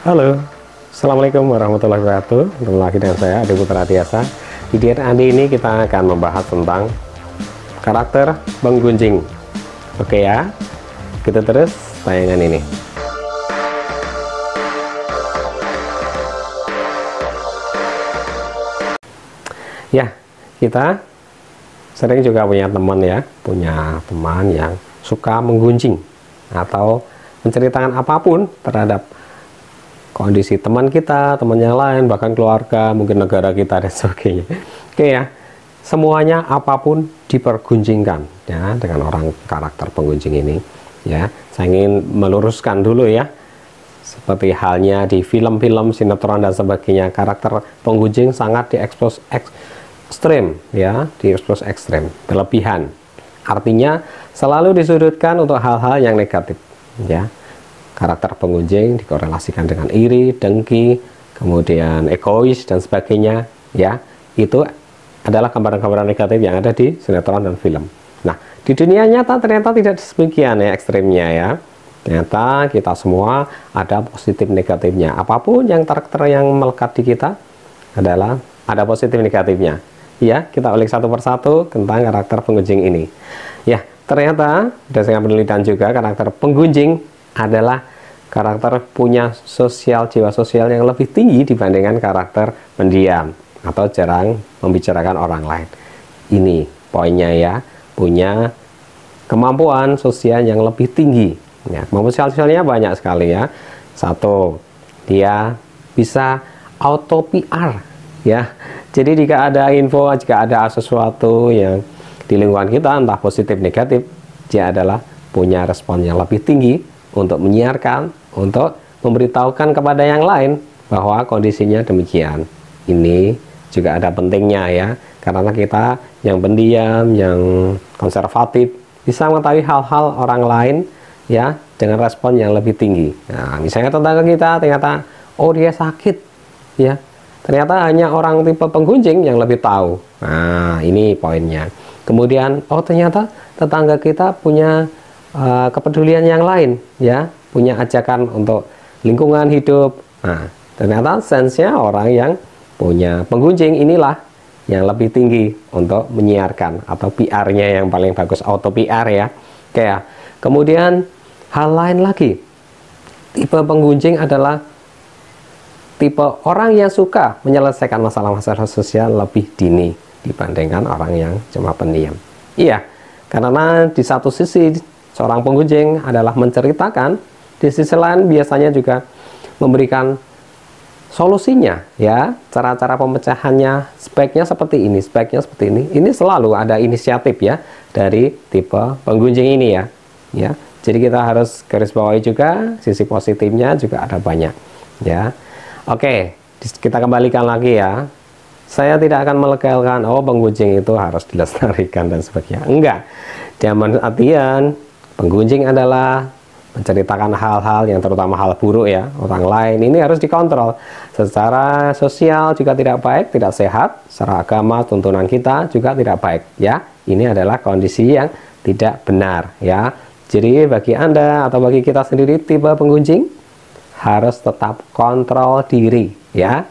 Halo, Assalamualaikum warahmatullahi wabarakatuh. Ketemu lagi dengan saya, Adi Putra Tiasa. Di diet Andi ini kita akan membahas tentang karakter penggunjing. Oke ya, kita terus tayangan ini. Ya, kita sering juga punya teman yang suka menggunjing atau menceritakan apapun terhadap kondisi teman kita, teman yang lain, bahkan keluarga, mungkin negara kita dan sebagainya. Oke ya, semuanya apapun dipergunjingkan ya dengan orang karakter penggunjing ini. Ya, saya ingin meluruskan dulu ya. Seperti halnya di film-film, sinetron dan sebagainya, karakter penggunjing sangat diekspos ekstrim ya, diekspos ekstrim, berlebihan. Artinya selalu disudutkan untuk hal-hal yang negatif ya. Karakter penggunjing dikorelasikan dengan iri, dengki, kemudian egois dan sebagainya ya. Itu adalah gambaran-gambaran negatif yang ada di sinetron dan film. Nah, di dunia nyata ternyata tidak demikian ya ekstrimnya ya. Ternyata kita semua ada positif negatifnya. Apapun yang karakter yang melekat di kita adalah ada positif negatifnya. Ya, kita ulik satu persatu tentang karakter penggunjing ini. Ya, ternyata berdasarkan penelitian juga karakter penggunjing adalah karakter punya jiwa sosial yang lebih tinggi dibandingkan karakter pendiam atau jarang membicarakan orang lain. Ini poinnya ya, punya kemampuan sosial yang lebih tinggi. Ya, kemampuan sosialnya banyak sekali ya. Satu, dia bisa auto PR ya. Jadi jika ada info, jika ada sesuatu yang di lingkungan kita entah positif negatif, dia adalah punya respon yang lebih tinggi untuk menyiarkan, untuk memberitahukan kepada yang lain bahwa kondisinya demikian. Ini juga ada pentingnya ya, karena kita yang pendiam, yang konservatif bisa mengetahui hal-hal orang lain ya dengan respon yang lebih tinggi. Nah, misalnya tetangga kita ternyata oh dia sakit ya, ternyata hanya orang tipe penggunjing yang lebih tahu. Nah, ini poinnya. Kemudian oh ternyata tetangga kita punya kepedulian yang lain ya, punya ajakan untuk lingkungan hidup. Nah, ternyata sense-nya orang yang punya penggunjing inilah yang lebih tinggi untuk menyiarkan atau PR-nya yang paling bagus, auto PR ya. Kayak kemudian hal lain lagi, tipe penggunjing adalah tipe orang yang suka menyelesaikan masalah-masalah sosial lebih dini dibandingkan orang yang cuma pendiam. Iya, karena di satu sisi seorang penggunjing adalah menceritakan, di sisi lain biasanya juga memberikan solusinya ya, cara-cara pemecahannya, speknya seperti ini, speknya seperti ini. Ini selalu ada inisiatif ya dari tipe penggunjing ini ya. Ya, jadi kita harus garis bawahi juga sisi positifnya juga ada banyak ya. Oke, kita kembalikan lagi ya. Saya tidak akan melegalkan oh penggunjing itu harus dilestarikan dan sebagainya. Enggak. Dalam artian penggunjing adalah menceritakan hal-hal yang terutama hal buruk ya orang lain, ini harus dikontrol. Secara sosial juga tidak baik, tidak sehat. Secara agama tuntunan kita juga tidak baik ya. Ini adalah kondisi yang tidak benar ya. Jadi bagi Anda atau bagi kita sendiri tipe penggunjing harus tetap kontrol diri ya.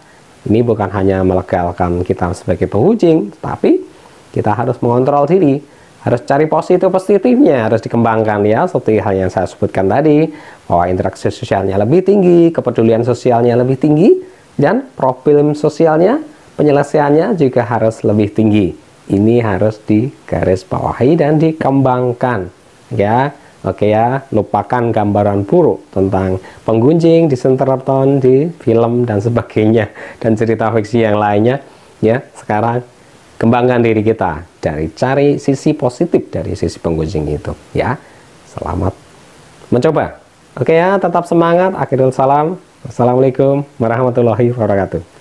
Ini bukan hanya melegalkan kita sebagai penggunjing, tapi kita harus mengontrol diri, harus cari positifnya, harus dikembangkan ya, seperti hal yang saya sebutkan tadi, bahwa interaksi sosialnya lebih tinggi, kepedulian sosialnya lebih tinggi, dan problem sosialnya, penyelesaiannya juga harus lebih tinggi. Ini harus digarisbawahi dan dikembangkan ya. Oke ya, lupakan gambaran buruk tentang penggunjing di sinetron, di film dan sebagainya, dan cerita fiksi yang lainnya ya. Sekarang kembangkan diri kita dari cari sisi positif dari sisi penggunjing itu ya. Selamat mencoba. Oke ya, tetap semangat. Akhirul salam. Wassalamualaikum warahmatullahi wabarakatuh.